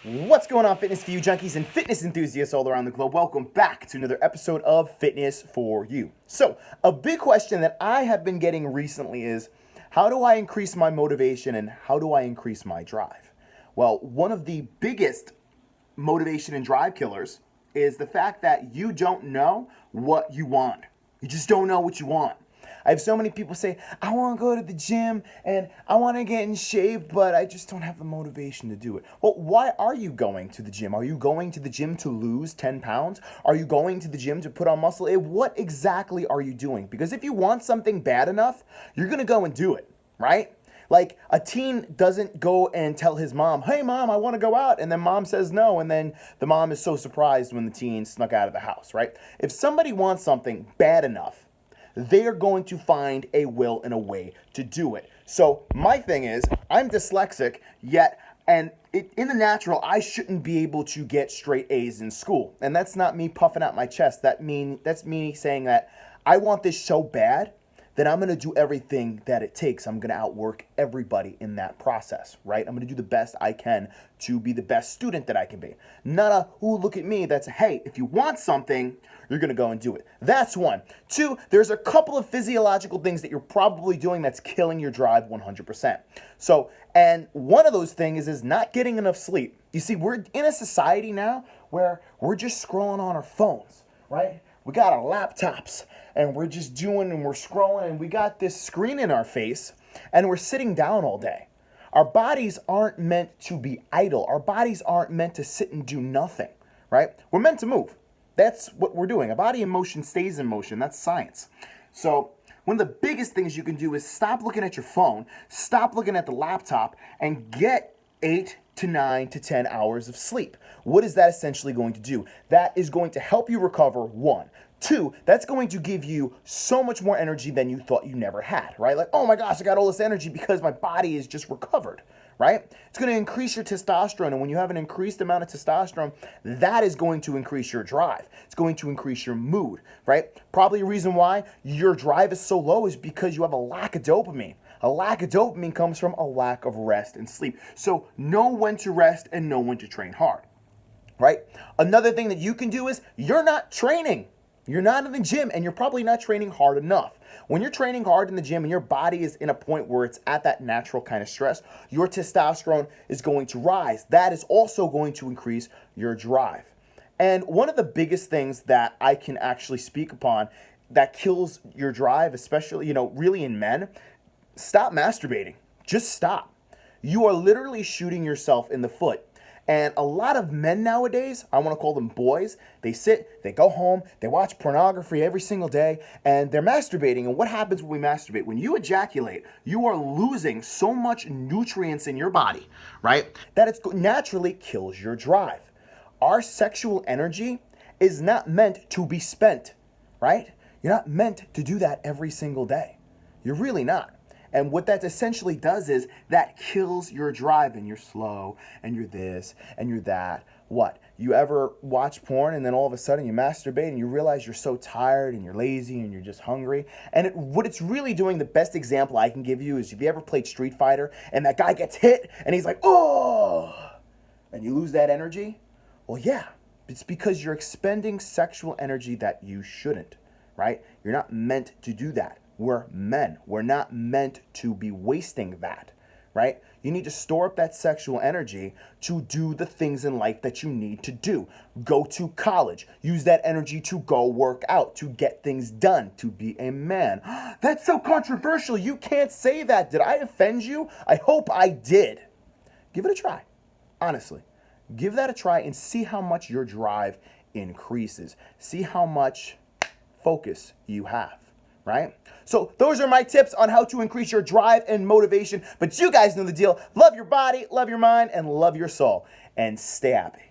What's going on, fitness for you junkies and fitness enthusiasts all around the globe? Welcome back to another episode of Fitness for You. So, a big question that I have been getting recently is, how do I increase my motivation and how do I increase my drive? Well, one of the biggest motivation and drive killers is the fact that you don't know what you want. You just don't know what you want. I have so many people say, I want to go to the gym and I want to get in shape, but I just don't have the motivation to do it. Well, why are you going to the gym? Are you going to the gym to lose 10 pounds? Are you going to the gym to put on muscle? What exactly are you doing? Because if you want something bad enough, you're going to go and do it, right? Like a teen doesn't go and tell his mom, hey mom, I want to go out. And then mom says no. And then the mom is so surprised when the teen snuck out of the house, right? If somebody wants something bad enough, they are going to find a will and a way to do it. So my thing is, I'm dyslexic, yet, in the natural, I shouldn't be able to get straight A's in school. And that's not me puffing out my chest. That's me saying that I want this so bad that I'm going to do everything that it takes. I'm going to outwork everybody in that process, right? I'm going to do the best I can to be the best student that I can be. Not a, ooh, look at me. That's, hey, if you want something, you're going to go and do it. That's one. Two, there's a couple of physiological things that you're probably doing that's killing your drive 100%. So, and one of those things is not getting enough sleep. You see, we're in a society now where we're just scrolling on our phones, right? We got our laptops and we're just doing and we're scrolling and we got this screen in our face and we're sitting down all day. Our bodies aren't meant to be idle. Our bodies aren't meant to sit and do nothing, right? We're meant to move. That's what we're doing. A body in motion stays in motion. That's science. So one of the biggest things you can do is stop looking at your phone, stop looking at the laptop, and get 8 to 9 to 10 hours of sleep. What is that essentially going to do? That is going to help you recover, one. Two, that's going to give you so much more energy than you thought you never had, right? Like, oh my gosh, I got all this energy because my body is just recovered, right? It's going to increase your testosterone, and when you have an increased amount of testosterone, that is going to increase your drive. It's going to increase your mood, right? Probably a reason why your drive is so low is because you have a lack of dopamine. A lack of dopamine comes from a lack of rest and sleep. So know when to rest and know when to train hard, right? Another thing that you can do is you're not training. You're not in the gym and you're probably not training hard enough. When you're training hard in the gym and your body is in a point where it's at that natural kind of stress, your testosterone is going to rise. That is also going to increase your drive. And one of the biggest things that I can actually speak upon that kills your drive, especially, really in men, stop masturbating. Just stop. You are literally shooting yourself in the foot. And a lot of men nowadays, I want to call them boys, they sit, they go home, they watch pornography every single day, and they're masturbating. And what happens when we masturbate? When you ejaculate, you are losing so much nutrients in your body, right? That it naturally kills your drive. Our sexual energy is not meant to be spent, right? You're not meant to do that every single day. You're really not. And what that essentially does is that kills your drive, and you're slow and you're this and you're that. What? You ever watch porn and then all of a sudden you masturbate and you realize you're so tired and you're lazy and you're just hungry? And what it's really doing, the best example I can give you is, if you ever played Street Fighter and that guy gets hit and he's like, oh, and you lose that energy? Well, yeah, it's because you're expending sexual energy that you shouldn't, right? You're not meant to do that. We're men. We're not meant to be wasting that, right? You need to store up that sexual energy to do the things in life that you need to do. Go to college. Use that energy to go work out, to get things done, to be a man. That's so controversial. You can't say that. Did I offend you? I hope I did. Give it a try. Honestly. Give that a try and see how much your drive increases. See how much focus you have. Right? So those are my tips on how to increase your drive and motivation. But you guys know the deal. Love your body, love your mind, and love your soul. And stay happy.